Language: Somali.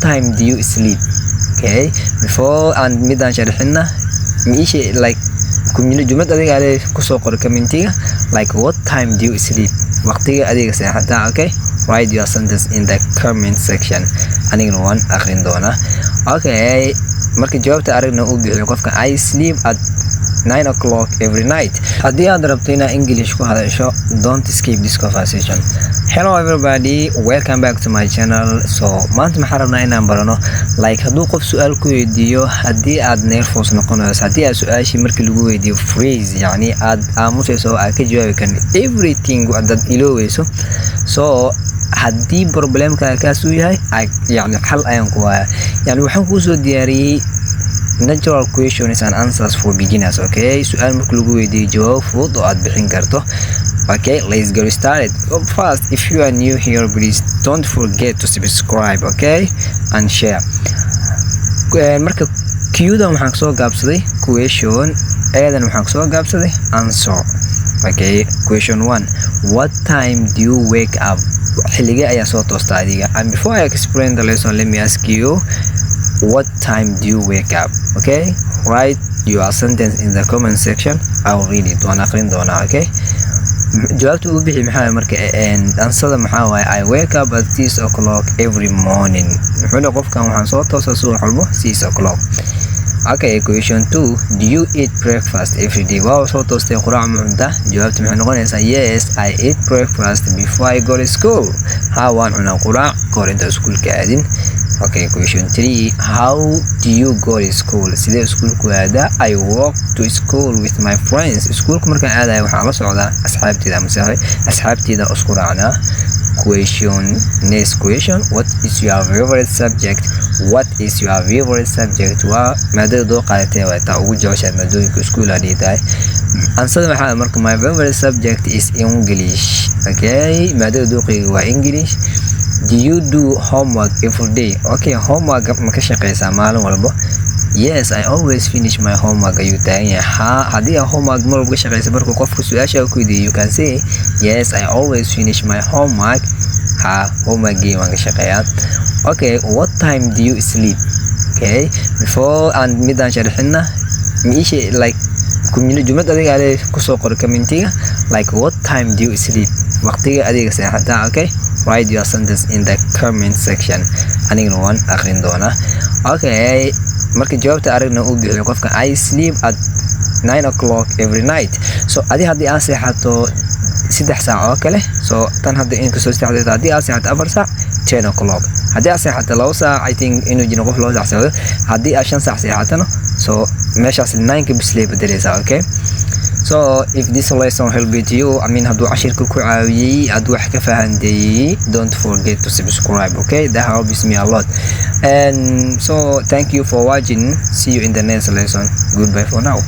time do you sleep? Okay, before and midaan sharxina miishi like kumina jumad adiga ay ku soo qor commentiga like what time do you sleep? Waqtiga adiga seexata. Okay, write your sentence in the comment section. Anigana waan akhrin doona. Okay, marka jawaabta aragna uu bixiyo qofka I sleep at 9 o'clock every night. Haddii aad rabto inaad English ku hadasho, don't skip this conversation. Hello everybody, welcome back to my channel. So maanta maxaan rabnaa inaan barano like hadduu qof su'aal ku weydiiyo, haddii aad nervous noqonayso, haddii aad su'aashii markii lagu weydiiyo phrase yani aad aamusayso aad ka jawaabi kan everything dad iloweyso. So haddii problemka kaas uu yahay yani xal ayaan ku waaya. Yani waxaan kuu soo diyaariyey natural questions and answers for beginners. Okay, su'aal markii lagu weydiiyo jawaab fudud oo aad bixin karto. Okay, let's get started. First, if you are new here, please don't forget to subscribe, okay, and share. Marka Q-da waxaan soo gaabsaday question, A-dan waxaan soo gaabsaday answer. Okay, question 1. What time do you wake up? Xilliga ayaa soo toosta adiga. And before I explain the lesson, let me ask you, what time do you wake up? Okay, write your sentence in the comment section. I'll read it. Waan akhrin doonaa. Okay, jawaabta uu bixi maxaa marka ansada maxaa waaye I wake up at 6 o'clock every morning. Wuxuu qofkan waxaan soo toosaa subax walbo 6 o'clock. Okay, question 2. Do you eat breakfast every day? Waa soo toostay quraac ma cunta? Jawaabta maxay noqonaysaa yes, I eat breakfast before I go to school. Ha waan cunaa quraac kahor inta iskuulka aadin. Okay, question 3. How do you go to school? Sidee iskuulku aadaa? I walk to school with my friends. Iskuulku markaan aadayo waxaan la socdaa asxaabteyda masahay asxaabteyda isku raacnaa. Next question. What is your favorite subject? What is your favorite subject? Waa maadada doo qaadatay waa taa ugu jeceshahay maadooyinka iskuulka dhigtay. Answer maxaa marka my favorite subject is English. Okay, maadada dooqiga waa English. Do you do homework every day? Okay, homework ma ka shaqeysaa maalin walba? Yes, I always finish my homework. Ayuu taagan yahay. Haddii homework mar walba ka shaqeysa marka qofku su'aasha ku weydiiyo, you can say yes, I always finish my homework. Homework waan ka shaqeeyaa. Okay, what time do you sleep? Okay, before and midaan sharxina miishi like kumina jumad adiga ay ku soo qor commentiga like what time do you sleep? Waqtiga adiga seexata. Okay, write your sentence in the comment section. Anigana waan akhrin doona. Okay, marka jawaabta aragna uu bixiyo qofka I sleep at 9 o'clock every night. So haddii aad seexato 3 saac oo kale, so tan hadda in ka soo seexato haddii aad seexato 4 saac 10 o'clock. Haddii aad seexato 2 saac I think inuu jiro qof 2 saac seexdo. Haddii aad 5 saac seexatana so meeshaas 9 ka bislee bedelaysaa. Okay, so if this lesson helped you, I mean hadduu cashirka ku caawiyay aad wax ka fahanday, don't forget to subscribe. Okay, that helps me a lot. And so thank you for watching. See you in the next lesson. Goodbye for now.